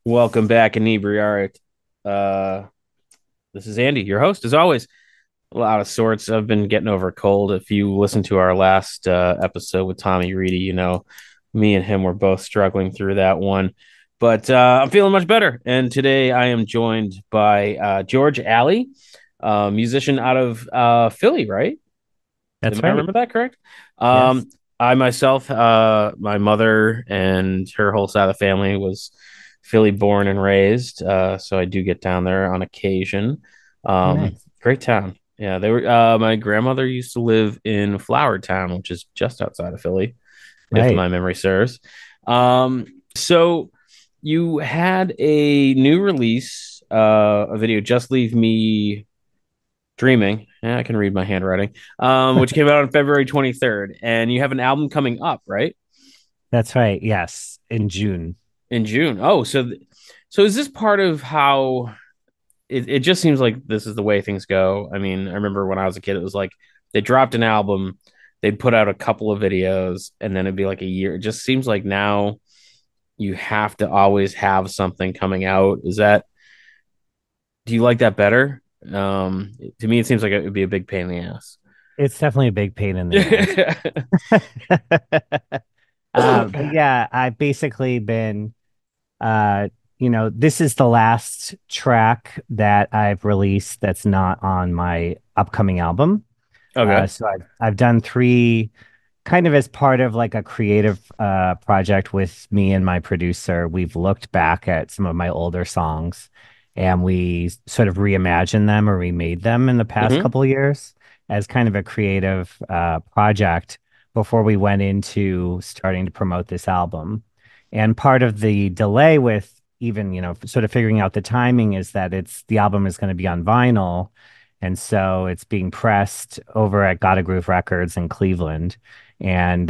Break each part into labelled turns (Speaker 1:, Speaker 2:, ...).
Speaker 1: Welcome back, Inebri-art. Uh, this is Andy, your host, as always. A lot of sorts. I've been getting over a cold. If you listen to our last episode with Tommy Reedy, me and him were both struggling through that one. But I'm feeling much better. And today I am joined by George Alley, musician out of Philly, right? Am
Speaker 2: That's
Speaker 1: I
Speaker 2: right.
Speaker 1: remember that correct?
Speaker 2: Yes.
Speaker 1: I myself, my mother and her whole side of the family was Philly born and raised, so I do get down there on occasion.
Speaker 2: Oh, nice.
Speaker 1: Great town. Yeah, they were. My grandmother used to live in Flowertown, which is just outside of Philly, if
Speaker 2: Right.
Speaker 1: my memory serves. So you had a new release, a video, "Just Leave Me Dreaming." Yeah, I can read my handwriting. Which came out on February 23rd, and you have an album coming up, right?
Speaker 2: That's right. Yes. In June.
Speaker 1: In June. Oh, so is this part of how it just seems like this is the way things go? I mean, I remember when I was a kid, it was like they dropped an album, they'd put out a couple of videos, and then it'd be like a year. It just seems like now you have to always have something coming out. Do you like that better? To me, it seems like it would be a big pain in the ass.
Speaker 2: It's definitely a big pain in the ass. But yeah, I've basically been, uh, this is the last track that I've released that's not on my upcoming album.
Speaker 1: Okay.
Speaker 2: So I've done three kind of as part of like a creative project with me and my producer. We've looked back at some of my older songs and we sort of reimagined them or remade them in the past
Speaker 1: Hmm.
Speaker 2: couple of years as kind of a creative project before we went into starting to promote this album. And part of the delay with even, sort of figuring out the timing is that the album is going to be on vinyl. And so it's being pressed over at Gotta Groove Records in Cleveland. And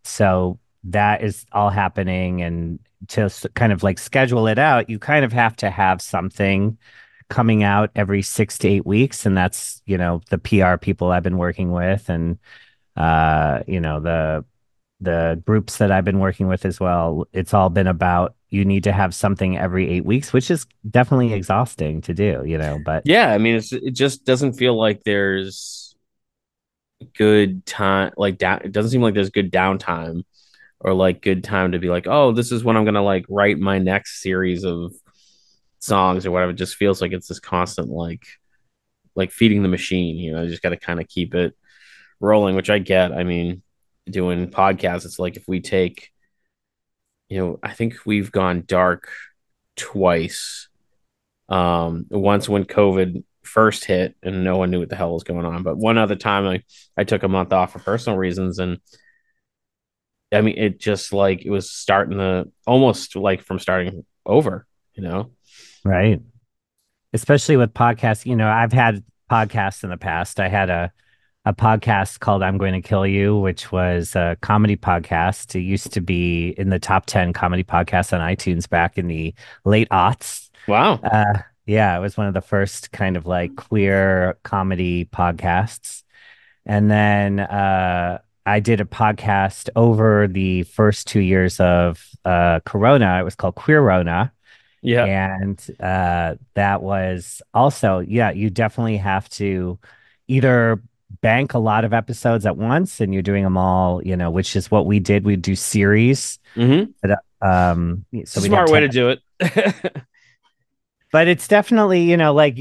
Speaker 2: so that is all happening. And kind of like schedule it out, you kind of have to have something coming out every 6 to 8 weeks. And that's, the PR people I've been working with and, the groups that I've been working with as well. It's all been about you need to have something every 8 weeks, which is definitely exhausting to do, but
Speaker 1: Yeah, I mean, it just doesn't feel like there's good time. It doesn't seem like there's good downtime or like good time to be like, oh, this is when I'm gonna like write my next series of songs or whatever. It just feels like it's this constant like feeding the machine. You just got to kind of keep it rolling, which I get. I mean, doing podcasts, it's like if we take, I think we've gone dark twice. Once when COVID first hit and no one knew what the hell was going on. But one other time I took a month off for personal reasons. And I mean, it just like it was starting to almost like from starting over.
Speaker 2: right. Especially with podcasts, I've had podcasts in the past. I had a podcast called I'm Going to Kill You, which was a comedy podcast. It used to be in the top 10 comedy podcasts on iTunes back in the late aughts.
Speaker 1: Wow.
Speaker 2: Yeah, it was one of the first kind of like queer comedy podcasts. And then I did a podcast over the first 2 years of Corona. It was called Queer Rona.
Speaker 1: Yeah.
Speaker 2: And that was also, yeah, you definitely have to either bank a lot of episodes at once and you're doing them all, which is what we did. We'd do series.
Speaker 1: Mm-hmm. It's
Speaker 2: So
Speaker 1: a
Speaker 2: we'd have
Speaker 1: smart way
Speaker 2: 10.
Speaker 1: to do it.
Speaker 2: But it's definitely, like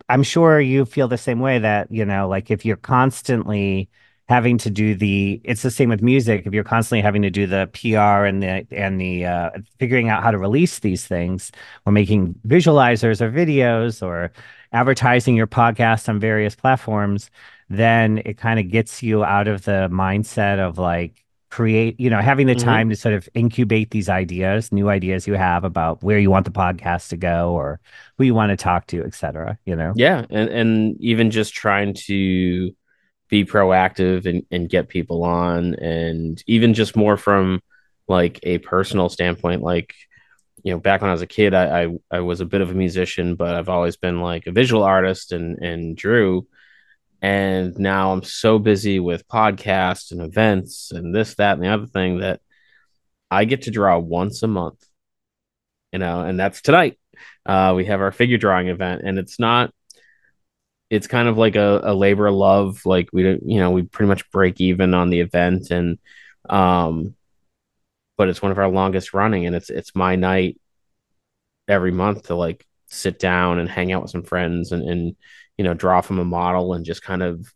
Speaker 2: I'm sure you feel the same way that, like if you're constantly having to do it's the same with music. If you're constantly having to do the PR and the figuring out how to release these things or making visualizers or videos or advertising your podcast on various platforms, then it kind of gets you out of the mindset of like, having the
Speaker 1: Hmm.
Speaker 2: time to sort of incubate these ideas, new ideas you have about where you want the podcast to go or who you want to talk to, et cetera.
Speaker 1: Yeah, and even just trying to be proactive and get people on, and even just more from like a personal standpoint, like back when I was a kid, I was a bit of a musician, but I've always been like a visual artist and drew. And now I'm so busy with podcasts and events and this, that, and the other thing that I get to draw once a month. and that's tonight. We have our figure drawing event, and it's not. It's kind of like a labor of love. Like we don't, we pretty much break even on the event, and um, but it's one of our longest running, and it's my night every month to like sit down and hang out with some friends and draw from a model and just kind of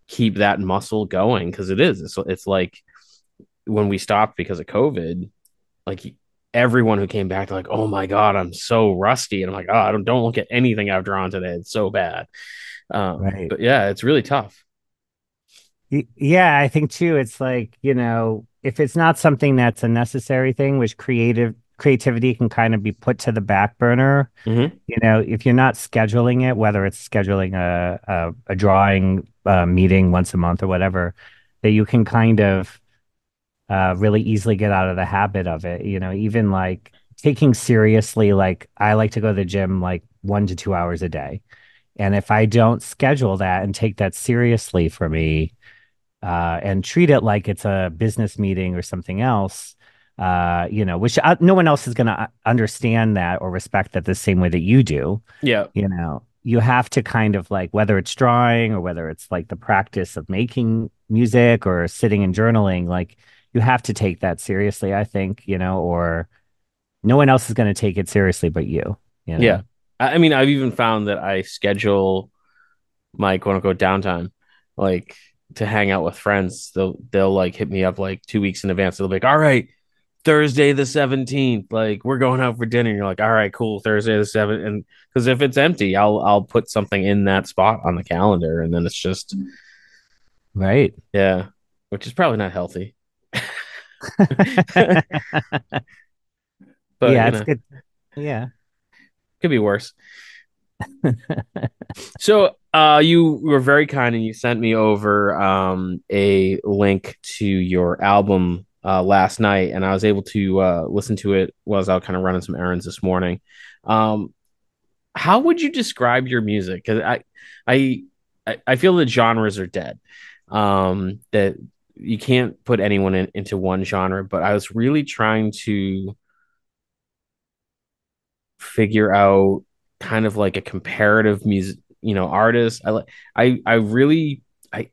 Speaker 1: keep that muscle going because it's like when we stopped because of COVID, like everyone who came back, they're like, "Oh my god, I'm so rusty," and I'm like, "Oh, I don't look at anything I've drawn today. It's so bad."
Speaker 2: Right.
Speaker 1: But yeah, it's really tough.
Speaker 2: Yeah, I think too, it's like, if it's not something that's a necessary thing, which creativity can kind of be put to the back burner,
Speaker 1: Hmm.
Speaker 2: if you're not scheduling it, whether it's scheduling a drawing meeting once a month or whatever, that you can kind of really easily get out of the habit of it. Even like taking seriously, like I like to go to the gym like 1 to 2 hours a day. And if I don't schedule that and take that seriously for me, and treat it like it's a business meeting or something else, which no one else is going to understand that or respect that the same way that you do.
Speaker 1: Yeah,
Speaker 2: You have to kind of like, whether it's drawing or whether it's like the practice of making music or sitting and journaling, like you have to take that seriously, I think, or no one else is going to take it seriously but you, you
Speaker 1: yeah.
Speaker 2: know?
Speaker 1: I mean, I've even found that I schedule my quote unquote downtime, like to hang out with friends. They'll like hit me up like 2 weeks in advance. They'll be like, "All right, Thursday the 17th, like we're going out for dinner." And you're like, "All right, cool, Thursday the 7th." And because if it's empty, I'll put something in that spot on the calendar, and then it's just
Speaker 2: Right.
Speaker 1: yeah, which is probably not healthy. But
Speaker 2: Yeah, it's good. Yeah.
Speaker 1: could be worse. So, you were very kind and you sent me over a link to your album last night, and I was able to listen to it while I was out kind of running some errands this morning. Um, how would you describe your music? Because I, I feel that genres are dead. That you can't put anyone into one genre, but I was really trying to figure out kind of like a comparative music, artist. I really, I,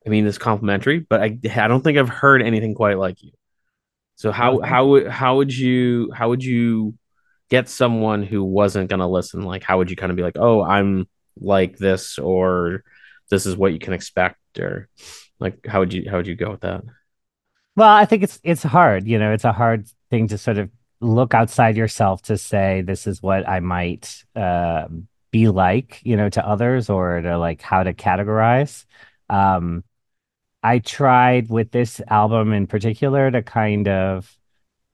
Speaker 1: I mean, it's complimentary, but I don't think I've heard anything quite like you. So
Speaker 2: Oh, thank you.
Speaker 1: how would you get someone who wasn't gonna listen? Like, how would you kind of be like, oh, I'm like this, or this is what you can expect, or like, how would you go with that?
Speaker 2: Well, I think it's hard, it's a hard thing to sort of look outside yourself to say this is what I might be like, to others or to like how to categorize. Um, I tried with this album in particular to kind of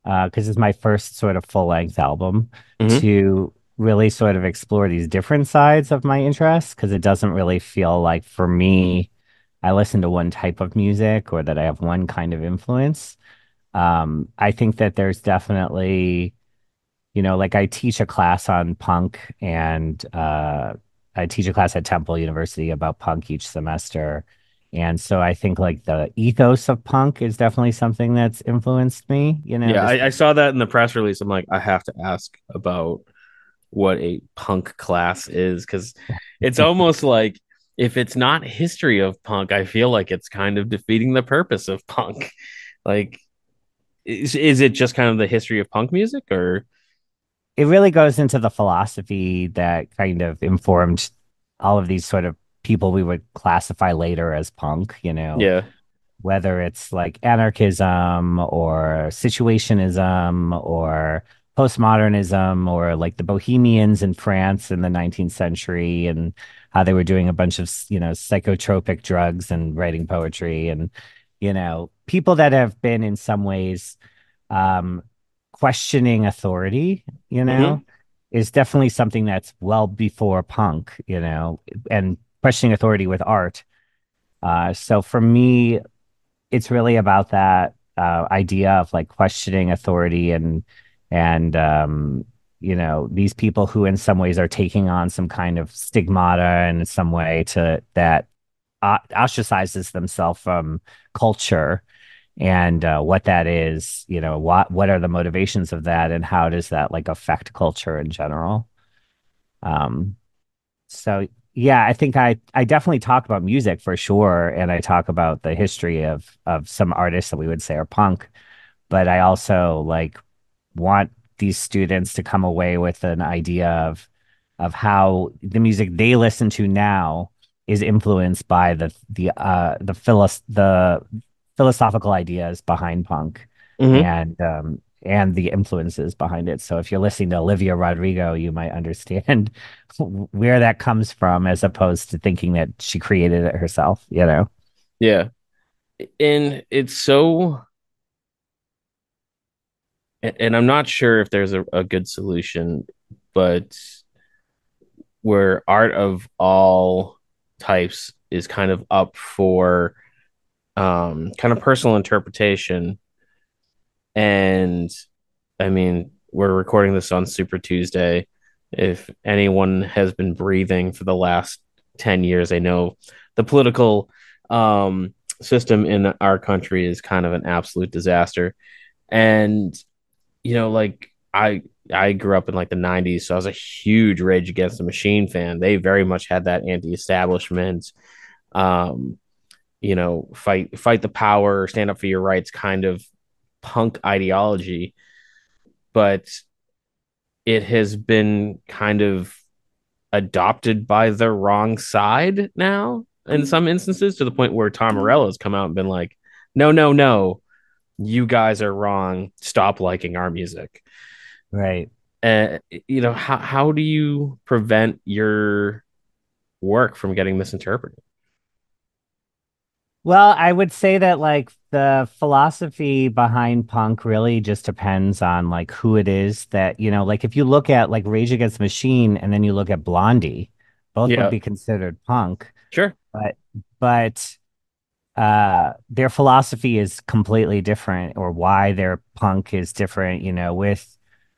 Speaker 2: because it's my first sort of full length album
Speaker 1: Hmm.
Speaker 2: to really sort of explore these different sides of my interests because it doesn't really feel like for me I listen to one type of music or that I have one kind of influence. I think that there's definitely, like I teach a class on punk and I teach a class at Temple University about punk each semester. And so I think like the ethos of punk is definitely something that's influenced me,
Speaker 1: Yeah,
Speaker 2: just
Speaker 1: I saw that in the press release. I'm like, I have to ask about what a punk class is because it's almost like if it's not history of punk, I feel like it's kind of defeating the purpose of punk. Like, is it just kind of the history of punk music or
Speaker 2: it really goes into the philosophy that kind of informed all of these sort of people we would classify later as punk,
Speaker 1: yeah?
Speaker 2: whether it's like anarchism or situationism or postmodernism or like the Bohemians in France in the 19th century and how they were doing a bunch of, psychotropic drugs and writing poetry and, people that have been in some ways um, questioning authority,
Speaker 1: Hmm.
Speaker 2: is definitely something that's well before punk, and questioning authority with art. So for me, it's really about that idea of like questioning authority and these people who in some ways are taking on some kind of stigmata in some way to that ostracizes themselves from culture and what that is, what are the motivations of that, and how does that like affect culture in general. Um, so yeah, I think I definitely talk about music for sure, and I talk about the history of some artists that we would say are punk, but I also like want these students to come away with an idea of how the music they listen to now is influenced by the philosophical ideas behind punk
Speaker 1: Hmm.
Speaker 2: and the influences behind it. So if you're listening to Olivia Rodrigo, you might understand where that comes from as opposed to thinking that she created it herself, you know?
Speaker 1: Yeah. And it's so, and I'm not sure if there's a good solution, but where art of all types is kind of up for kind of personal interpretation. And I mean, we're recording this on Super Tuesday. If anyone has been breathing for the last 10 years, they know the political system in our country is kind of an absolute disaster. And, like I grew up in like the 90s, so I was a huge Rage Against the Machine fan. They very much had that anti-establishment, um, fight the power, stand up for your rights kind of punk ideology, but it has been kind of adopted by the wrong side now in some instances, to the point where Tom Morello has come out and been like, no, no, no, you guys are wrong. Stop liking our music.
Speaker 2: Right.
Speaker 1: How do you prevent your work from getting misinterpreted?
Speaker 2: Well, I would say that like the philosophy behind punk really just depends on like who it is that, like if you look at like Rage Against the Machine and then you look at Blondie, both would
Speaker 1: Yeah,
Speaker 2: be considered punk,
Speaker 1: sure.
Speaker 2: but but their philosophy is completely different or why their punk is different,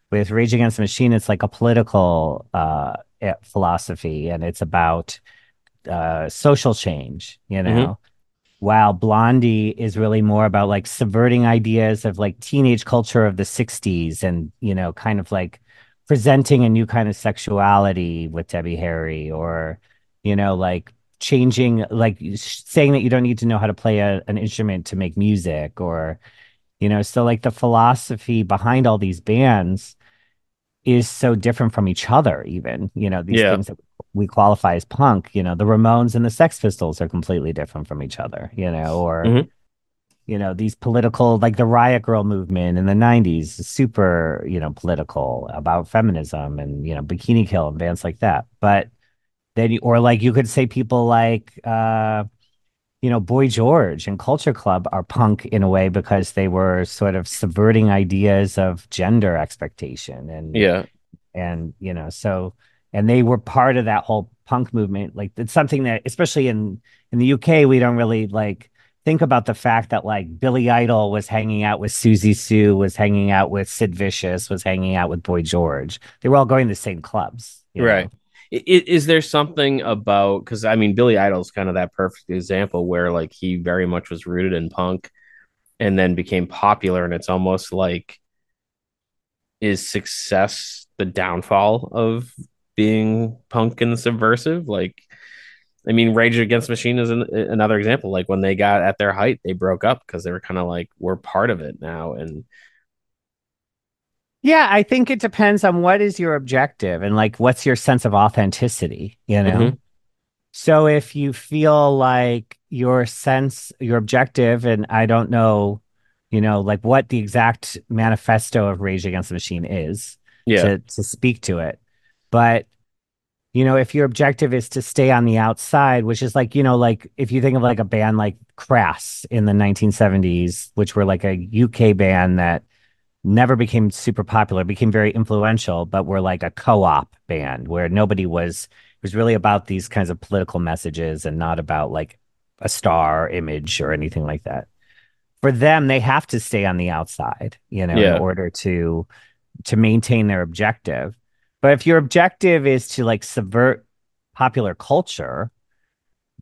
Speaker 2: with Rage Against the Machine, it's like a political philosophy and it's about social change,
Speaker 1: Hmm.
Speaker 2: while Blondie is really more about like subverting ideas of like teenage culture of the 60s and, kind of like presenting a new kind of sexuality with Debbie Harry or, like changing, like saying that you don't need to know how to play an instrument to make music or, so like the philosophy behind all these bands is so different from each other, even, these
Speaker 1: Yeah.
Speaker 2: things that we qualify as punk, the Ramones and the Sex Pistols are completely different from each other, or,
Speaker 1: Hmm.
Speaker 2: these political, like the Riot Girl movement in the 90s, is super, political about feminism and, Bikini Kill and bands like that. But then, or like you could say people like, Boy George and Culture Club are punk in a way because they were sort of subverting ideas of gender expectation
Speaker 1: Yeah.
Speaker 2: and and they were part of that whole punk movement. Like it's something that especially in the UK we don't really like think about the fact that like Billy Idol was hanging out with Susie Sue, was hanging out with Sid Vicious, was hanging out with Boy George. They were all going to the same clubs,
Speaker 1: Right. Is there something about, because I mean, Billy Idol's kind of that perfect example where like he very much was rooted in punk and then became popular, and it's almost like, is success the downfall of being punk and subversive? Like, I mean, Rage Against the Machine is another example. Like when they got at their height, they broke up because they were kind of like, we're part of it now. And
Speaker 2: Yeah, I think it depends on what is your objective and like what's your sense of authenticity,
Speaker 1: Mhm.
Speaker 2: So if you feel like your objective, and I don't know, like what the exact manifesto of Rage Against the Machine is
Speaker 1: Yeah,
Speaker 2: to speak to it. But, if your objective is to stay on the outside, which is like, like if you think of like a band like Crass in the 1970s, which were like a UK band that never became super popular, became very influential, but were like a co-op band where nobody was it was really about these kinds of political messages and not about like a star image or anything like that. For them, they have to stay on the outside, in
Speaker 1: yeah,
Speaker 2: order to maintain their objective. But if your objective is to like subvert popular culture,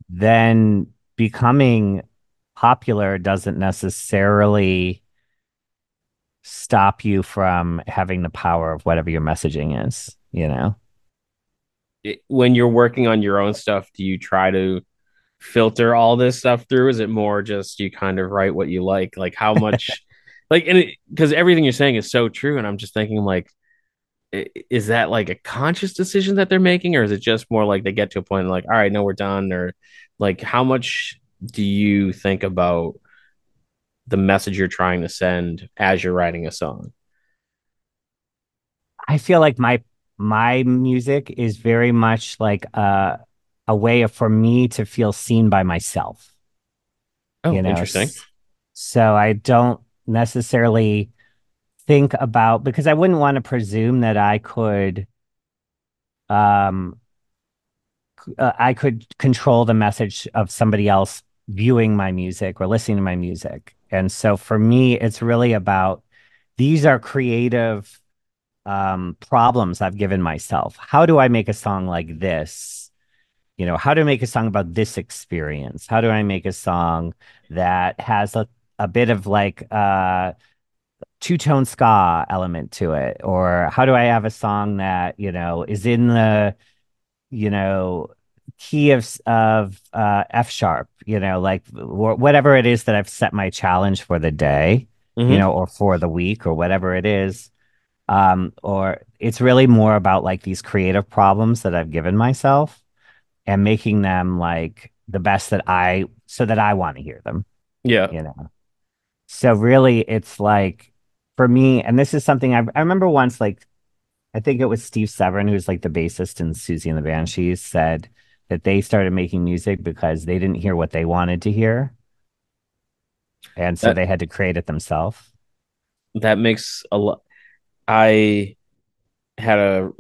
Speaker 2: then becoming popular doesn't necessarily stop you from having the power of whatever your messaging is, you know?
Speaker 1: When you're working on your own stuff, do you try to filter all this stuff through? Is it more just you kind of write what you like? Like how much, like, and because everything you're saying is so true, and I'm just thinking like, is that like a conscious decision that they're making, or is it just more like they get to a point like, all right, no, we're done, or like how much do you think about the message you're trying to send as you're writing a song?
Speaker 2: I feel like my music is very much like a way of, for me to feel seen by myself,
Speaker 1: Oh,
Speaker 2: you know.
Speaker 1: interesting.
Speaker 2: So I don't necessarily think about, because I wouldn't want to presume that um I could control the message of somebody else viewing my music or listening to my music. And so for me, it's really about, these are creative problems I've given myself. How do I make a song like this? You know, how do I make a song about this experience? How do I make a song that has a bit of like two-tone ska element to it? Or how do I have a song that, you know, is in the, you know, key of F sharp, you know, like whatever it is that I've set my challenge for the day, you
Speaker 1: Mm-hmm.
Speaker 2: know, or for the week or whatever it is. Or it's really more about like these creative problems that I've given myself and making them like the best so that I want to hear them,
Speaker 1: Yeah.
Speaker 2: you know. So really it's like, for me, and this is something I remember once, like I think it was Steve Severin, who's like the bassist in Susie and the Banshees, said that they started making music because they didn't hear what they wanted to hear. And so
Speaker 1: That
Speaker 2: they had to create it themselves.
Speaker 1: that makes a lot. I had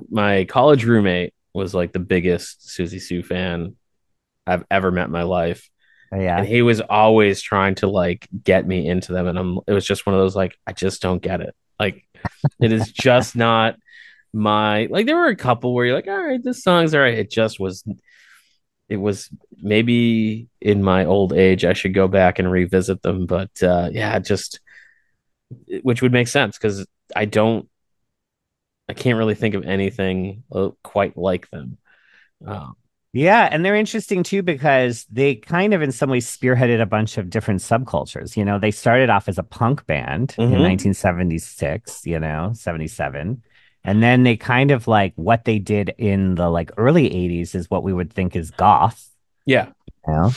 Speaker 1: my college roommate was like the biggest Susie Sue fan I've ever met in my life. And
Speaker 2: Yeah.
Speaker 1: he was always trying to like get me into them. And it was just one of those like, I just don't get it. Like, it is just not my, like, there were a couple where you're like, all right, this song's all right. It was maybe in my old age, I should go back and revisit them. But yeah, just, which would make sense because I don't, I can't really think of anything quite like them. Um,
Speaker 2: Yeah, and they're interesting too because they kind of in some ways spearheaded a bunch of different subcultures. You know, they started off as a punk band in
Speaker 1: mhm.
Speaker 2: 1976, you know, 77. And then they kind of like, what they did in the like early 80s is what we would think is goth,
Speaker 1: Yeah.
Speaker 2: you know.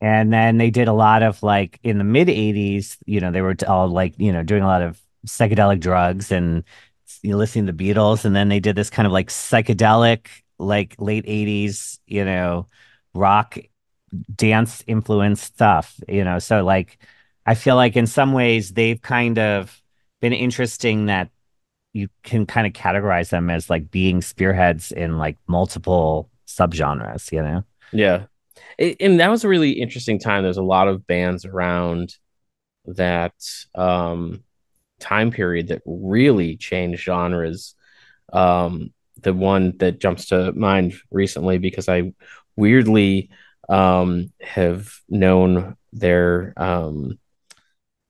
Speaker 2: And then they did a lot of like in the mid 80s, you know, they were all like, you know, doing a lot of psychedelic drugs and, you know, listening to the Beatles. And then they did this kind of like psychedelic, like late 80s, you know, rock dance influenced stuff, you know. So like I feel like in some ways they've kind of been interesting, that you can kind of categorize them as like being spearheads in like multiple subgenres, you know.
Speaker 1: Yeah. And that was a really interesting time. There's a lot of bands around that um, time period that really changed genres. The one that jumps to mind recently, because I weirdly have known their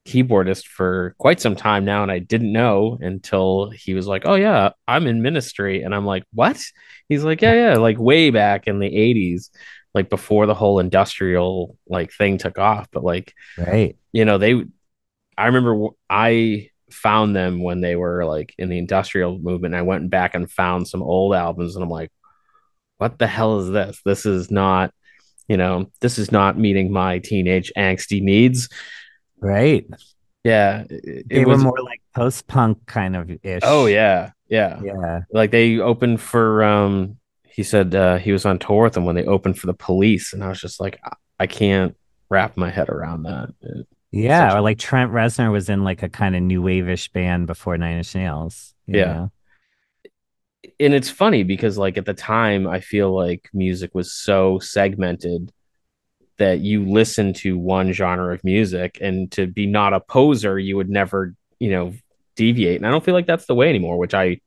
Speaker 1: keyboardist for quite some time now, and I didn't know until he was like, "Oh yeah, I'm in Ministry," and I'm like, "What?" He's like, "Yeah, yeah, like way back in the '80s, like before the whole industrial like thing took off." But like,
Speaker 2: Right.
Speaker 1: they, I remember I found them when they were like in the industrial movement. I went back and found some old albums, and I'm like, "What the hell is this? This is not meeting my teenage angsty needs."
Speaker 2: Right.
Speaker 1: Yeah, it
Speaker 2: They were
Speaker 1: was.
Speaker 2: more like post-punk kind of
Speaker 1: Oh
Speaker 2: ish.
Speaker 1: yeah, yeah.
Speaker 2: Yeah.
Speaker 1: Like they opened for he said he was on tour with them when they opened for the Police, and I was just like, I can't wrap my head around that.
Speaker 2: Yeah.
Speaker 1: Such
Speaker 2: Or
Speaker 1: a
Speaker 2: like Trent Reznor was in like a kind of new wave-ish band before Nine Inch Nails, you
Speaker 1: yeah.
Speaker 2: know?
Speaker 1: And it's funny because like at the time I feel like music was so segmented that you listen to one genre of music, and to be not a poser, you would never, deviate. And I don't feel like that's the way anymore, which I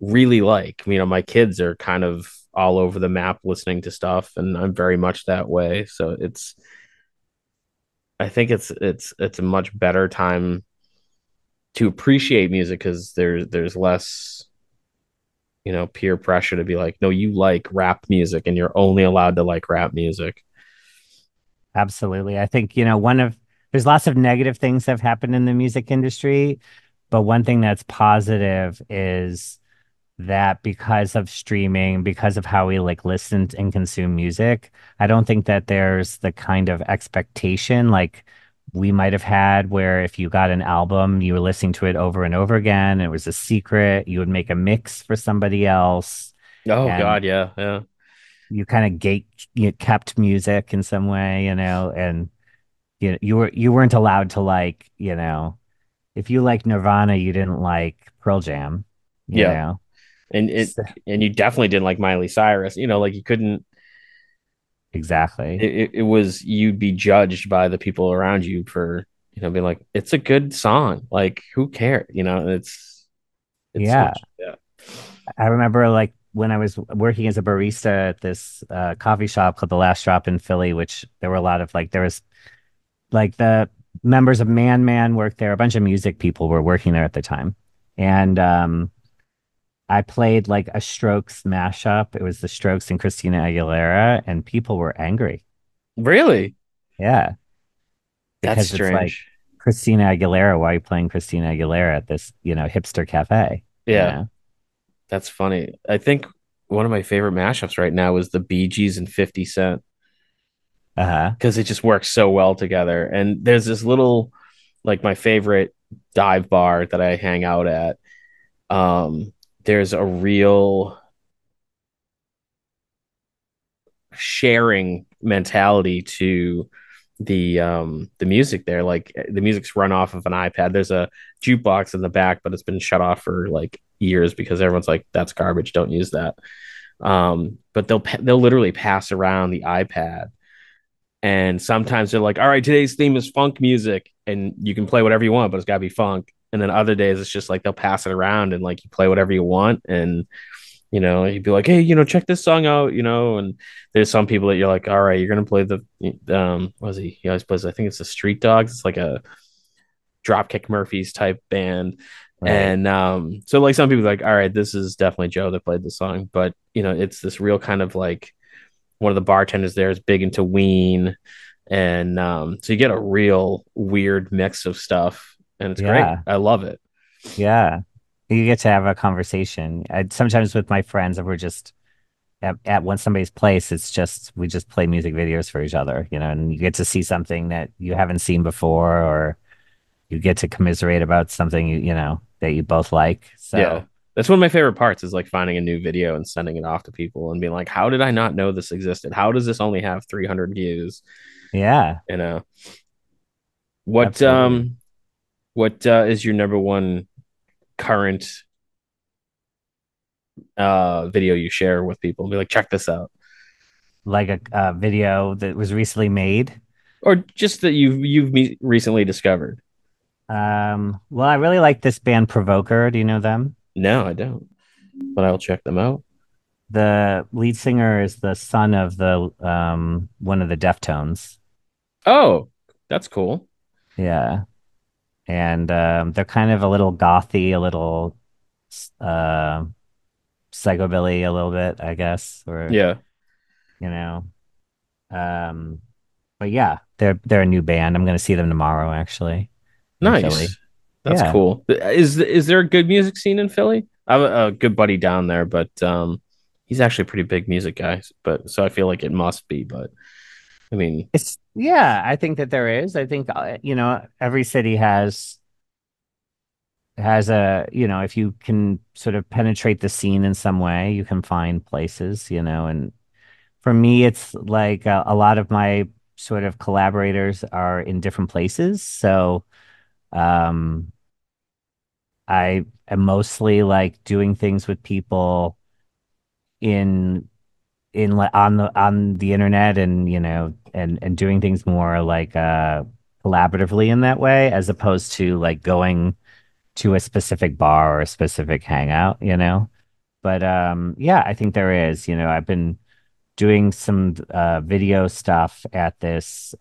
Speaker 1: really like. My kids are kind of all over the map listening to stuff, and I'm very much that way. So I think it's a much better time to appreciate music because there's less, peer pressure to be like, no, you like rap music and you're only allowed to like rap music.
Speaker 2: Absolutely. I think, there's lots of negative things that have happened in the music industry, but one thing that's positive is that because of streaming, because of how we like listen and consume music, I don't think that there's the kind of expectation like we might have had where if you got an album, you were listening to it over and over again, it was a secret, you would make a mix for somebody else,
Speaker 1: Oh
Speaker 2: and
Speaker 1: God, yeah, yeah,
Speaker 2: you kind of you kept music in some way, and you weren't allowed to like, if you like Nirvana, you didn't like Pearl Jam, you
Speaker 1: yeah.
Speaker 2: know.
Speaker 1: And it
Speaker 2: So,
Speaker 1: and you definitely didn't like Miley Cyrus. Like you couldn't.
Speaker 2: exactly.
Speaker 1: It was you'd be judged by the people around you for being like it's a good song. Like who cares? It's so
Speaker 2: Yeah.
Speaker 1: much. Yeah.
Speaker 2: I remember like when I was working as a barista at this coffee shop called The Last Drop in Philly, which there were a lot of like, there was like the members of Man worked there. A bunch of music people were working there at the time. And I played like a Strokes mashup. It was the Strokes and Christina Aguilera, and people were angry.
Speaker 1: Really?
Speaker 2: Yeah.
Speaker 1: That's
Speaker 2: Because it's like
Speaker 1: strange.
Speaker 2: Christina Aguilera. Why are you playing Christina Aguilera at this, hipster cafe? You
Speaker 1: Yeah.
Speaker 2: know?
Speaker 1: That's funny. I think one of my favorite mashups right now is the Bee Gees and 50 Cent
Speaker 2: Uh-huh.
Speaker 1: because it just works so well together. And there's this little, like my favorite dive bar that I hang out at. Um, there's a real sharing mentality to the music there. Like the music's run off of an iPad. There's a jukebox in the back, but it's been shut off for like years because everyone's like, that's garbage, don't use that. But they'll literally pass around the iPad, and sometimes they're like, all right, today's theme is funk music, and you can play whatever you want, but it's got to be funk. And then other days it's just like they'll pass it around and like you play whatever you want, and you'd be like, hey, check this song out, and there's some people that you're like, all right, you're gonna play the what is he always plays, I think it's the Street Dogs. It's like a Dropkick Murphys type band.
Speaker 2: Right.
Speaker 1: And so like some people are like, all right, this is definitely Joe that played the song, but it's this real kind of like one of the bartenders there is big into Ween, and so you get a real weird mix of stuff, and it's great.
Speaker 2: Yeah.
Speaker 1: I love it.
Speaker 2: Yeah. You get to have a conversation. Sometimes with my friends, if we're just at one somebody's place, it's just we just play music videos for each other, and you get to see something that you haven't seen before, or you get to commiserate about something that you both like.
Speaker 1: Yeah.
Speaker 2: So
Speaker 1: That's one of my favorite parts is like finding a new video and sending it off to people and being like, how did I not know this existed? How does this only have 300 views?
Speaker 2: yeah,
Speaker 1: You know, what,
Speaker 2: absolutely.
Speaker 1: is your number one current, video you share with people? Be like, check this out.
Speaker 2: Like a video that was recently made.
Speaker 1: Or just that you've recently discovered.
Speaker 2: Well, I really like this band Provoker. Do you know them?
Speaker 1: No, I don't, but I'll check them out.
Speaker 2: The lead singer is the son of the one of the Deftones.
Speaker 1: Oh, that's cool.
Speaker 2: Yeah. And they're kind of a little gothy, a little uh psychobilly a little bit, I guess, or
Speaker 1: Yeah.
Speaker 2: you know. Um but yeah, they're a new band. I'm gonna see them tomorrow actually in Philly.
Speaker 1: Nice. That's
Speaker 2: Yeah.
Speaker 1: cool. Is there a good music scene in Philly? I have a good buddy down there, but he's actually a pretty big music guy. But so I feel like it must be. But I mean,
Speaker 2: Yeah, I think that there is. I think every city has a, if you can sort of penetrate the scene in some way, you can find places, and for me, it's like a lot of my sort of collaborators are in different places. So um, I am mostly like doing things with people in on the internet, and and doing things more like collaboratively in that way, as opposed to like going to a specific bar or a specific hangout. But yeah, I think there is. I've been doing some video stuff at this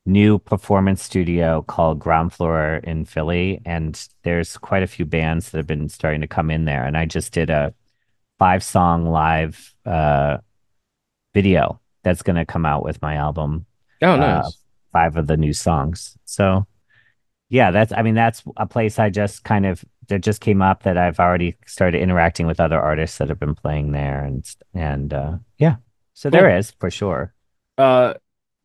Speaker 2: new performance studio called Ground Floor in Philly, and there's quite a few bands that have been starting to come in there. And I just did a 5 song live video that's going to come out with my album,
Speaker 1: Oh,
Speaker 2: uh,
Speaker 1: nice.
Speaker 2: 5 of the new songs. So yeah, I mean, that's a place that just came up that I've already started interacting with other artists that have been playing there, and yeah, so there
Speaker 1: Cool.
Speaker 2: is for sure.
Speaker 1: Uh,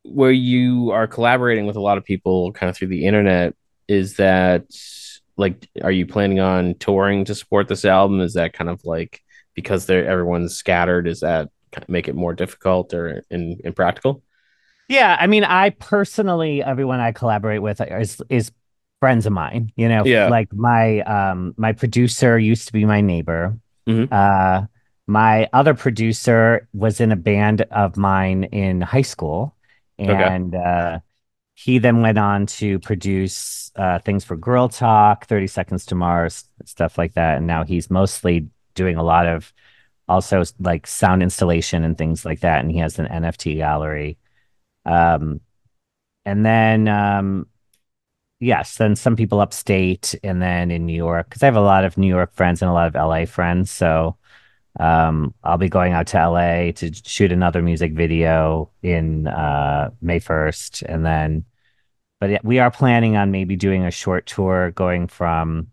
Speaker 1: where you are collaborating with a lot of people kind of through the internet, is that like, are you planning on touring to support this album? Is that kind of like because everyone's scattered, is that make it more difficult or impractical?
Speaker 2: Yeah, I mean, I personally, everyone I collaborate with is friends of mine.
Speaker 1: Yeah.
Speaker 2: Like my producer used to be my neighbor.
Speaker 1: Hmm.
Speaker 2: Uh, my other producer was in a band of mine in high school,
Speaker 1: Okay.
Speaker 2: and he then went on to produce things for Girl Talk, 30 Seconds to Mars, stuff like that. And now he's mostly doing a lot of also like sound installation and things like that. And he has an NFT gallery. Um, and then, yes, then some people upstate and then in New York, because I have a lot of New York friends and a lot of LA friends. So I'll be going out to LA to shoot another music video in May 1st. And then, but we are planning on maybe doing a short tour going from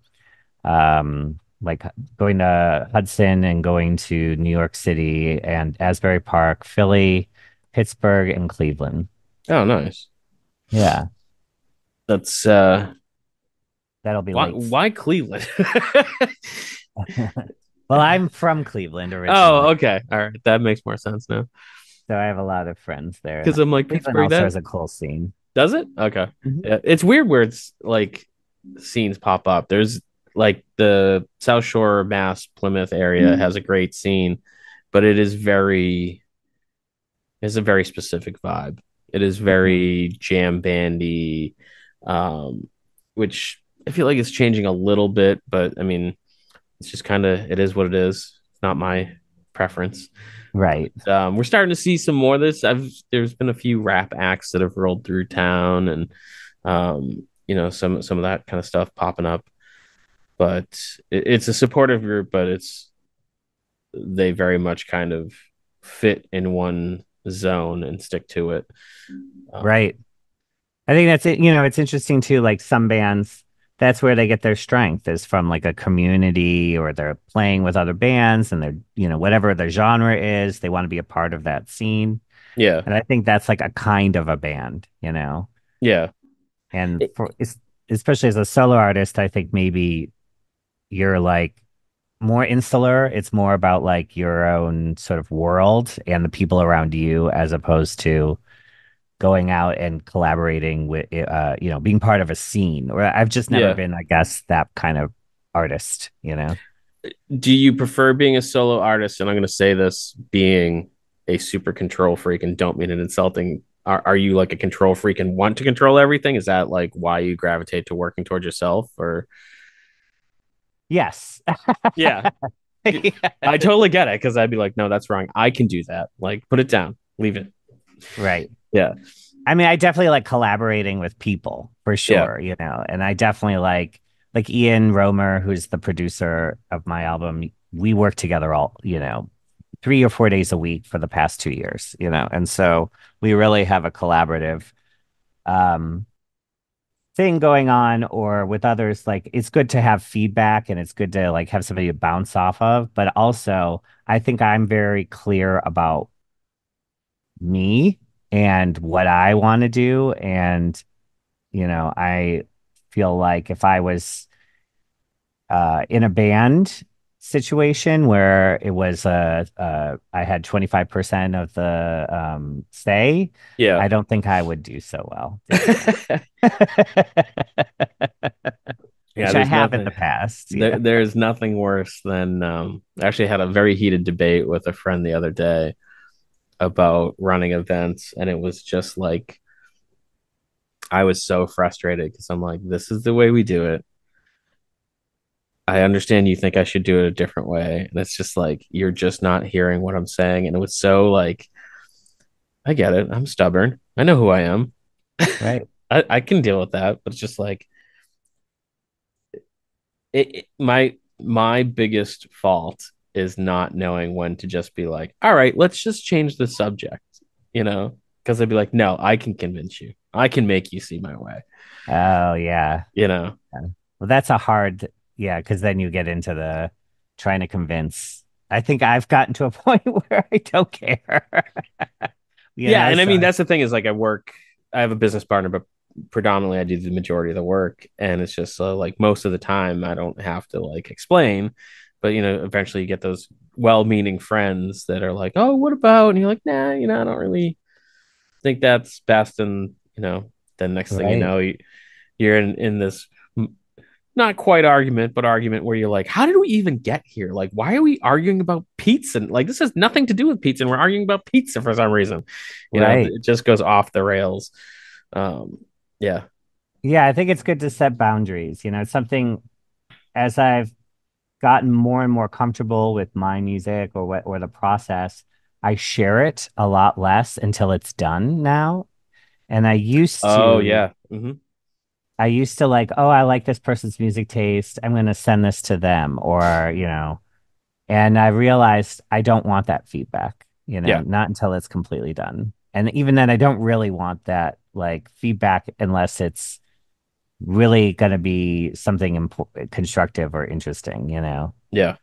Speaker 2: like going to Hudson and going to New York City and Asbury Park, Philly, Pittsburgh, and Cleveland.
Speaker 1: Oh, nice.
Speaker 2: Yeah,
Speaker 1: That's
Speaker 2: that'll be
Speaker 1: why
Speaker 2: late.
Speaker 1: why Cleveland?
Speaker 2: Well, I'm from Cleveland
Speaker 1: Oh,
Speaker 2: originally,
Speaker 1: okay. All right. That makes more sense now.
Speaker 2: so I have a lot of friends there, and
Speaker 1: Because I'm like
Speaker 2: Cleveland
Speaker 1: Pittsburgh,
Speaker 2: also
Speaker 1: that
Speaker 2: has a cool scene.
Speaker 1: does it? Okay.
Speaker 2: Mhm.
Speaker 1: Yeah. It's weird where it's like scenes pop up. There's like the South Shore, Mass, Plymouth area has a great scene, but it's a very specific vibe. It is
Speaker 2: Mhm.
Speaker 1: very jam bandy, um, which I feel like it's changing a little bit, but I mean, it's just kind of, it is what it is. It's not my preference.
Speaker 2: Right,
Speaker 1: We're starting to see some more of this. There's been a few rap acts that have rolled through town, and some of that kind of stuff popping up. But it's a supportive group, but they very much kind of fit in one zone and stick to it. Um,
Speaker 2: right. I think that's it. It's interesting too. Like some bands, that's where they get their strength is from like a community or they're playing with other bands and whatever the genre is, they want to be a part of that scene.
Speaker 1: yeah,
Speaker 2: And I think that's like a kind of a band.
Speaker 1: yeah,
Speaker 2: And especially as a solo artist, I think maybe you're like more insular. It's more about like your own sort of world and the people around you as opposed to going out and collaborating with being part of a scene. Or I've just never
Speaker 1: yeah.
Speaker 2: been, I guess, that kind of artist.
Speaker 1: Do you prefer being a solo artist? And I'm going to say this being a super control freak and don't mean it insulting. Are you like a control freak and want to control everything? Is that like why you gravitate to working towards yourself? Or
Speaker 2: Yes.
Speaker 1: yeah, I
Speaker 2: Yeah.
Speaker 1: totally get it because I'd be like, no, that's wrong. I can do that. Like, put it down, leave it.
Speaker 2: Right.
Speaker 1: Yeah,
Speaker 2: I mean, I definitely like collaborating with people for
Speaker 1: yeah,
Speaker 2: sure. And I definitely like Ian Romer, who's the producer of my album. We work together all, 3 or 4 days a week for the past 2 years. And so we really have a collaborative um thing going on or with others. Like it's good to have feedback and it's good to like have somebody to bounce off of, but also I think I'm very clear about me and what I want to do. And I feel like if I was in a band situation where it was I had 25% of the say,
Speaker 1: yeah.
Speaker 2: I don't think I would do so well doing that.
Speaker 1: Yeah,
Speaker 2: Which I
Speaker 1: there's
Speaker 2: have in
Speaker 1: nothing
Speaker 2: the past.
Speaker 1: there's nothing worse than I actually had a very heated debate with a friend the other day about running events, and it was just like I was so frustrated because I'm like, this is the way we do it. I understand you think I should do it a different way. And it's just like you're just not hearing what I'm saying. And it was so like, I get it. I'm stubborn. I know who I am.
Speaker 2: Right.
Speaker 1: I can deal with that, but it's just like my biggest fault is not knowing when to just be like, all right, let's just change the subject, you know? Because I'd be like, no, I can convince you. I can make you see my way,
Speaker 2: Oh, yeah.
Speaker 1: you know?
Speaker 2: Yeah. Well, that's a hard, yeah, because then you get into the trying to convince. I think I've gotten to a point where I don't care,
Speaker 1: Yeah, and I
Speaker 2: so
Speaker 1: mean that's the thing is like I have a business partner, but predominantly I do the majority of the work, and it's just like most of the time I don't have to like explain, but eventually you get those well-meaning friends that are like, oh, what about? And you're like, nah, I don't really think that's best, and then next thing you
Speaker 2: right,
Speaker 1: know, you're in this not quite argument, but argument where you're like, how did we even get here? Like, why are we arguing about pizza? Like, this has nothing to do with pizza, and we're arguing about pizza for some reason.
Speaker 2: right.
Speaker 1: It just goes off the rails. Um, yeah.
Speaker 2: Yeah, I think it's good to set boundaries. It's something as I've gotten more and more comfortable with my music or what or the process, I share it a lot less until it's done now. And
Speaker 1: Oh, yeah.
Speaker 2: I used to like, oh, I like this person's music taste. I'm going to send this to them or, and I realized I don't want that feedback,
Speaker 1: Yeah.
Speaker 2: not until it's completely done. And even then, I don't really want that like feedback unless it's really going to be something constructive or interesting.
Speaker 1: Yeah.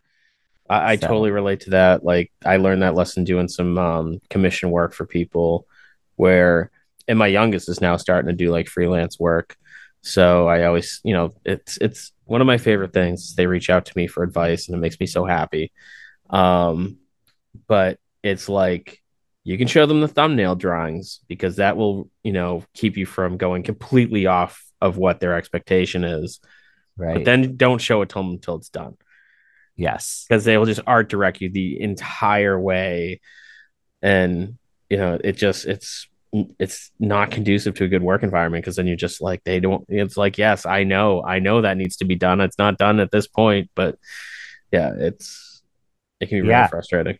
Speaker 1: I totally
Speaker 2: So,
Speaker 1: relate to that. Like, I learned that lesson doing some commission work for people where, and my youngest is now starting to do like freelance work. So I always, it's one of my favorite things. They reach out to me for advice and it makes me so happy. Um, but it's like you can show them the thumbnail drawings because that will, keep you from going completely off of what their expectation is. But
Speaker 2: right.
Speaker 1: then don't show it to them until it's done
Speaker 2: Yes.
Speaker 1: because they will just art direct you the entire way. And, it's not conducive to a good work environment because then you're just like, they don't, it's like, yes, I know that needs to be done. It's not done at this point, but yeah, it can be really
Speaker 2: Yeah.
Speaker 1: frustrating.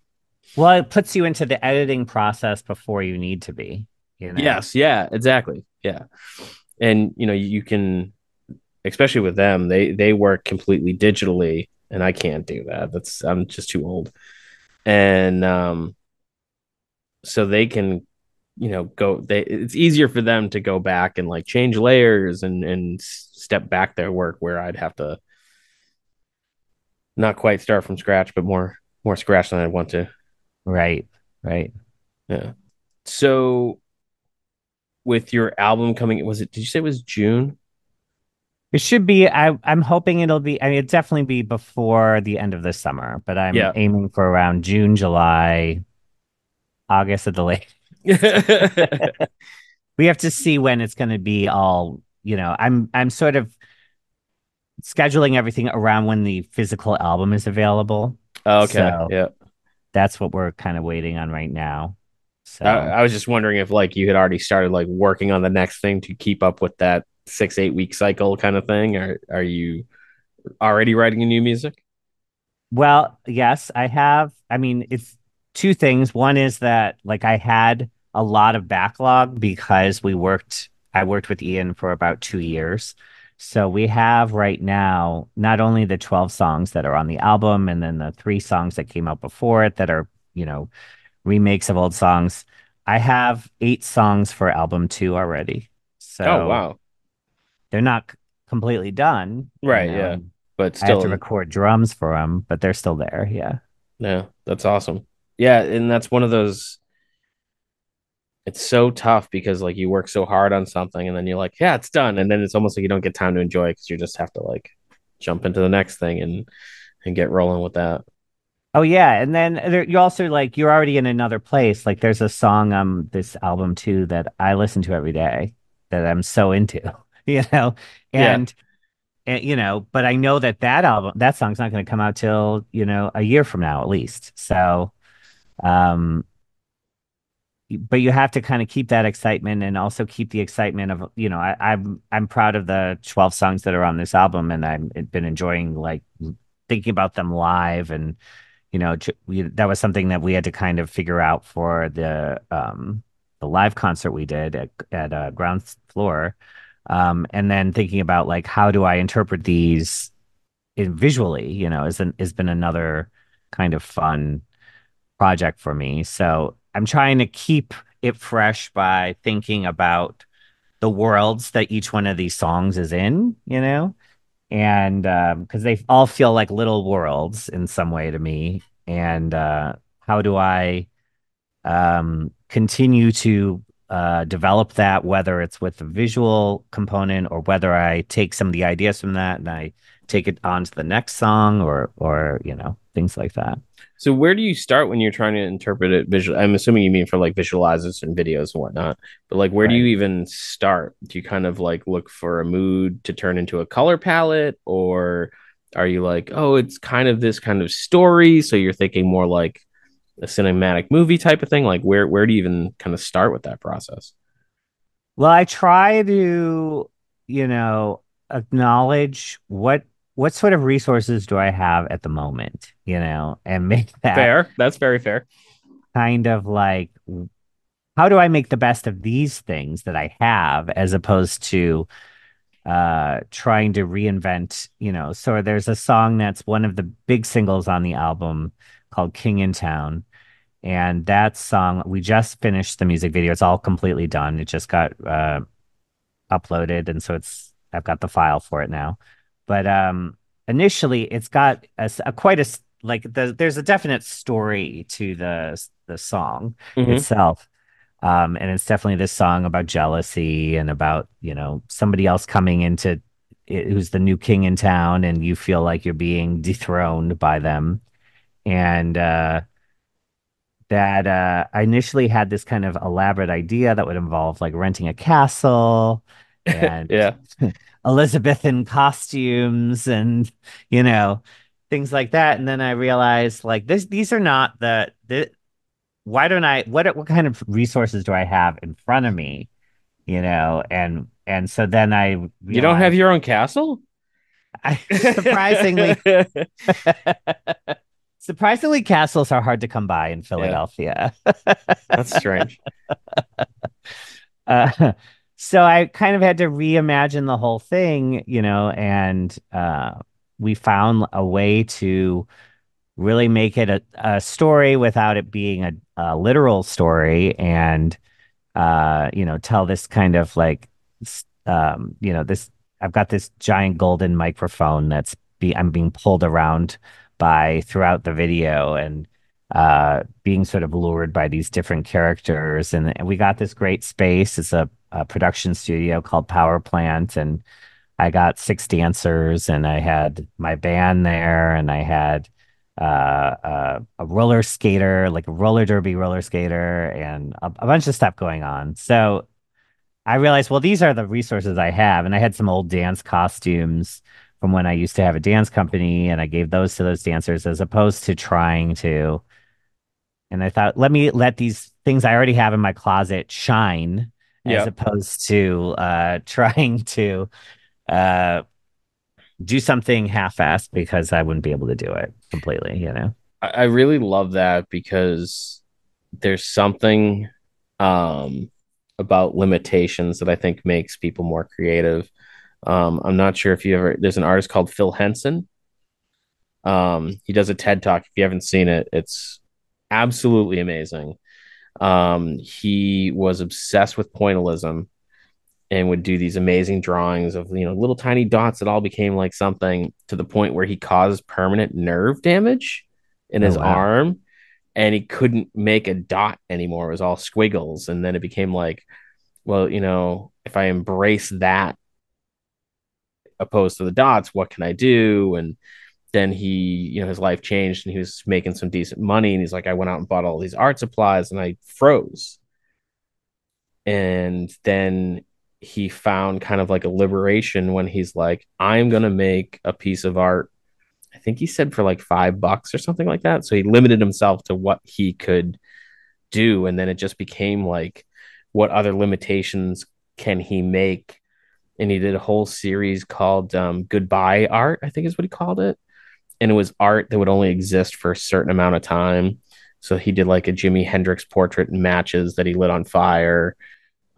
Speaker 2: Well, it puts you into the editing process before you need to be, you know?
Speaker 1: Yes, yeah, exactly. Yeah. And you can, especially with them, they work completely digitally and I can't do that. I'm just too old. And so they can, go they it's easier for them to go back and like change layers and step back their work where I'd have to not quite start from scratch, but more scratch than I'd want to.
Speaker 2: Right. Right.
Speaker 1: Yeah. So with your album coming, did you say it was June?
Speaker 2: It should be, I'm hoping it'll be, I mean, it'll definitely be before the end of the summer, but I'm
Speaker 1: Yeah.
Speaker 2: aiming for around June, July, August at the latest. We have to see when it's going to be all, I'm sort of scheduling everything around when the physical album is available.
Speaker 1: Okay.
Speaker 2: So
Speaker 1: Yeah.
Speaker 2: that's what we're kind of waiting on right now. So,
Speaker 1: I was just wondering if like you had already started like working on the next thing to keep up with that 6 8 week cycle kind of thing, or are you already writing new music?
Speaker 2: well, yes, I have. I mean, it's two things. One is that like I had a lot of backlog because I worked with Ian for about 2 years. So we have right now not only the 12 songs that are on the album and then the three songs that came out before it that are, remakes of old songs. I have 8 songs for album two already.
Speaker 1: Oh
Speaker 2: So
Speaker 1: wow.
Speaker 2: they're not completely done,
Speaker 1: Right, yeah.
Speaker 2: and
Speaker 1: But
Speaker 2: I have to
Speaker 1: still,
Speaker 2: record drums for them, but they're still there. Yeah.
Speaker 1: yeah, that's awesome. Yeah, and that's one of those, it's so tough because like you work so hard on something and then you're like, yeah, it's done. And then it's almost like you don't get time to enjoy it because you just have to like jump into the next thing and get rolling with that.
Speaker 2: Oh yeah, and then you also like you're already in another place. Like there's a song on this album too that I listen to every day that I'm so into, you know,
Speaker 1: Yeah.
Speaker 2: and, but I know that song's not going to come out till a year from now at least. So, um, but you have to kind of keep that excitement and also keep the excitement of I'm proud of the 12 songs that are on this album, and I've been enjoying like thinking about them live and that was something that we had to kind of figure out for the the live concert we did at ground floor. And then thinking about like how do I interpret these visually, has been another kind of fun project for me. So I'm trying to keep it fresh by thinking about the worlds that each one of these songs is in, and because they all feel like little worlds in some way to me. And how do I continue to develop that, whether it's with the visual component or whether I take some of the ideas from that and I take it on to the next song or things like that.
Speaker 1: So where do you start when you're trying to interpret it visually? I'm assuming you mean for like visualizers and videos and whatnot, but like where do you
Speaker 2: Right.
Speaker 1: even start? Do you kind of like look for a mood to turn into a color palette, or are you like, oh, it's kind of this kind of story, so you're thinking more like a cinematic movie type of thing? Like where do you even kind of start with that process?
Speaker 2: Well, I try to, you know, acknowledge what sort of resources do I have at the moment, and make that
Speaker 1: Fair. That's very fair.
Speaker 2: kind of like how do I make the best of these things that I have as opposed to trying to reinvent, so there's a song that's one of the big singles on the album called King in Town. And that song, we just finished the music video. It's all completely done. It just got uploaded, and so I've got the file for it now. But initially, it's got a quite like there's a definite story to the song
Speaker 1: Hmm.
Speaker 2: itself. And it's definitely this song about jealousy and about, somebody else coming into who's the new king in town, and you feel like you're being dethroned by them. And that I initially had this kind of elaborate idea that would involve like renting a castle and
Speaker 1: Yeah.
Speaker 2: Elizabethan costumes and, you know, things like that. And then I realized like these are not why don't I, what kind of resources do I have in front of me, and so then I
Speaker 1: You don't have
Speaker 2: realized
Speaker 1: your own castle?
Speaker 2: surprisingly, surprisingly, castles are hard to come by in
Speaker 1: Yeah,
Speaker 2: Philadelphia.
Speaker 1: that's strange.
Speaker 2: Uh, so I kind of had to reimagine the whole thing, and we found a way to really make it a story without it being a literal story, and tell this kind of like, this. I've got this giant golden microphone I'm being pulled around by throughout the video, and being sort of lured by these different characters, and we got this great space. It's a production studio called Power Plant, and I got six dancers, and I had my band there, and I had a roller skater, like a roller derby roller skater, and a bunch of stuff going on. So I realized, well, these are the resources I have. And I had some old dance costumes from when I used to have a dance company, and I gave those to those dancers as opposed to trying to. And I thought, let me let these things I already have in my closet shine as
Speaker 1: Yeah.
Speaker 2: opposed to trying to uh, do something half-assed because I wouldn't be able to do it completely.
Speaker 1: I really love that because there's something um about limitations that I think makes people more creative. I'm not sure if you ever there's an artist called Phil Henson. He does a TED talk. If you haven't seen it, it's absolutely amazing. He was obsessed with pointillism and would do these amazing drawings of little tiny dots that all became like something to the point where he caused permanent nerve damage in
Speaker 2: Oh,
Speaker 1: his
Speaker 2: wow.
Speaker 1: arm and he couldn't make a dot anymore. It was all squiggles. And then it became like, well, if I embrace that opposed to the dots, what can I do? And then his life changed and he was making some decent money. And he's like, I went out and bought all these art supplies and I froze. And then he found kind of like a liberation when he's like, I'm going to make a piece of art. I think he said for like $5 or something like that. So he limited himself to what he could do. And then it just became like, what other limitations can he make? And he did a whole series called Goodbye Art, I think is what he called it. And it was art that would only exist for a certain amount of time. So he did like a Jimi Hendrix portrait in matches that he lit on fire.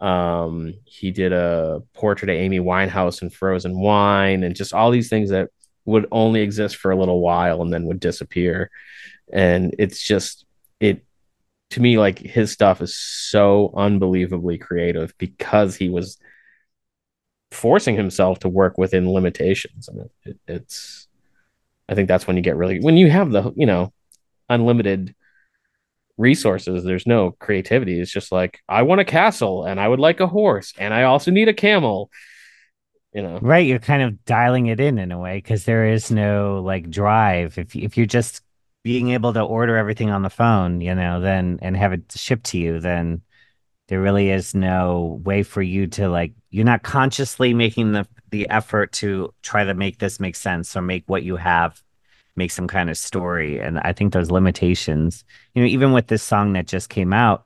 Speaker 1: He did a portrait of Amy Winehouse in frozen wine, and just all these things that would only exist for a little while and then would disappear. And it's just it to me, like his stuff is so unbelievably creative because he was forcing himself to work within limitations. And it's I think that's when you get really when you have the unlimited resources. There's no creativity. It's just like I want a castle and I would like a horse and I also need a camel. You know.
Speaker 2: Right, you're kind of dialing it in a way because there is no like drive. If you're just being able to order everything on the phone, then and have it shipped to you, then there really is no way for you to like you're not consciously making the effort to try to make this make sense or make what you have make some kind of story. And I think those limitations, even with this song that just came out,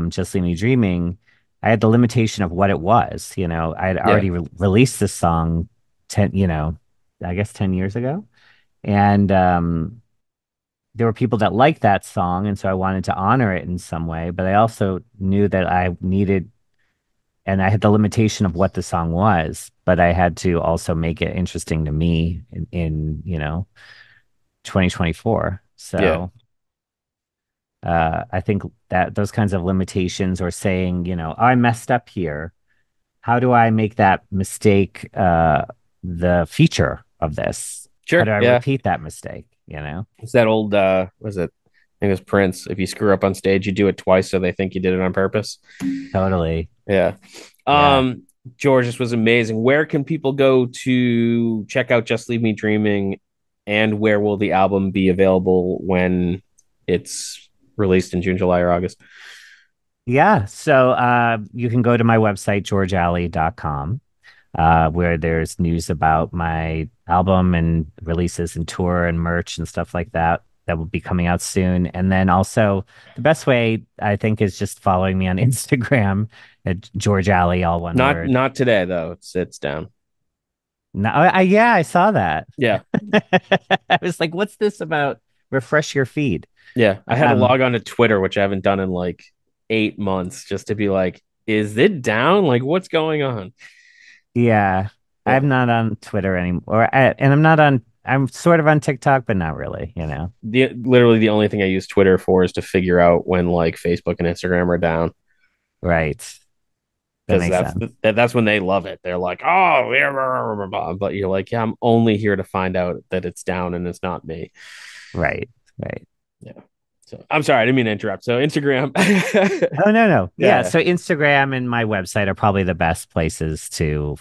Speaker 2: Just Leave Me Dreaming, I had the limitation of what it was. I had
Speaker 1: Yeah.
Speaker 2: already released this song 10, I guess 10 years ago. And there were people that liked that song. And so I wanted to honor it in some way. But I also knew that I needed, and I had the limitation of what the song was, but I had to also make it interesting to me in 2024.
Speaker 1: Yeah.
Speaker 2: So I think that those kinds of limitations or saying, "Oh, I messed up here. How do I make that mistake the feature of this? How
Speaker 1: Sure.
Speaker 2: do I
Speaker 1: Yeah.
Speaker 2: repeat that mistake?
Speaker 1: It's that old was it I think it was Prince. If you screw up on stage, you do it twice so they think you did it on purpose.
Speaker 2: Totally.
Speaker 1: Yeah.
Speaker 2: Yeah.
Speaker 1: Um, George, this was amazing. Where can people go to check out Just Leave Me Dreaming, and where will the album be available when it's released in June, July, or August?
Speaker 2: Yeah. So you can go to my website, georgealley.com, where there's news about my album and releases and tour and merch and stuff like that that will be coming out soon. And then also the best way I think is just following me on Instagram at George Alley, all one word.
Speaker 1: Not today though. It's down.
Speaker 2: No, yeah, I saw that.
Speaker 1: Yeah.
Speaker 2: I was like, what's this about? Refresh your feed.
Speaker 1: Yeah. I had to
Speaker 2: Um,
Speaker 1: log on to Twitter, which I haven't done in like 8 months, just to be like, is it down? Like, what's going on?
Speaker 2: yeah,
Speaker 1: Yeah.
Speaker 2: I'm not on Twitter anymore. And I'm sort of on TikTok, but not really.
Speaker 1: Literally the only thing I use Twitter for is to figure out when like Facebook and Instagram are down.
Speaker 2: Right. That
Speaker 1: Because
Speaker 2: makes sense.
Speaker 1: that's when they love it. They're like, oh, yeah, blah, blah, blah. But you're like, yeah, I'm only here to find out that it's down and it's not me.
Speaker 2: Right. Right.
Speaker 1: Yeah. So I'm sorry, I didn't mean to interrupt. So Instagram.
Speaker 2: Oh, no, no. Yeah.
Speaker 1: Yeah.
Speaker 2: So Instagram and my website are probably the best places to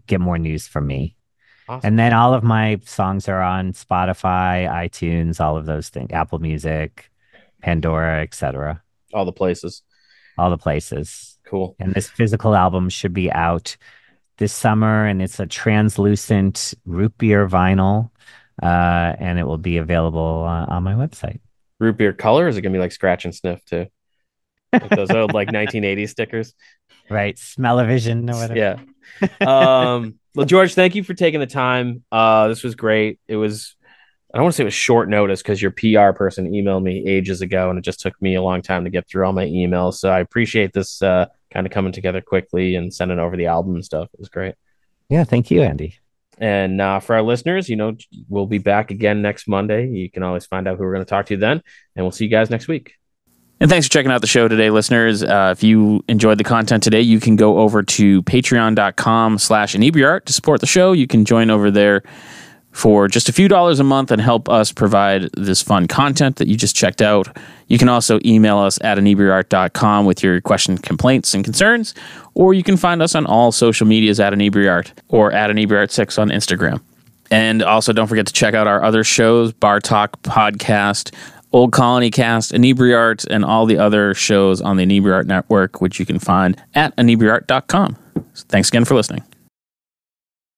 Speaker 2: get more news from me.
Speaker 1: Awesome.
Speaker 2: And then all of my songs are on Spotify, iTunes, all of those things, Apple Music, Pandora, etc.
Speaker 1: All the places.
Speaker 2: All the places.
Speaker 1: Cool.
Speaker 2: And this physical album should be out this summer, and it's a translucent root beer vinyl, and it will be available on my website.
Speaker 1: Root beer color? Is it gonna be like scratch and sniff too? Like those old like 1980s stickers?
Speaker 2: Right, smell-o-vision or whatever.
Speaker 1: Yeah. Well, George, thank you for taking the time. This was great. It was I don't want to say it was short notice because your PR person emailed me ages ago and it just took me a long time to get through all my emails. So I appreciate this kind of coming together quickly and sending over the album and stuff. It was great.
Speaker 2: Yeah, thank you, Andy.
Speaker 1: And for our listeners, we'll be back again next Monday. You can always find out who we're going to talk to then, and we'll see you guys next week. And thanks for checking out the show today, listeners. If you enjoyed the content today, you can go over to patreon.com/Inebri-art to support the show. You can join over there for just a few dollars a month and help us provide this fun content that you just checked out. You can also email us at inebriart.com with your questions, complaints, and concerns, or you can find us on all social medias at Inebri-art or at Inebri-art6 on Instagram. And also don't forget to check out our other shows, Bar Talk Podcast, Old Colony Cast, Inebri-art, and all the other shows on the Inebri-art Network, which you can find at inebriart.com. Thanks again for listening.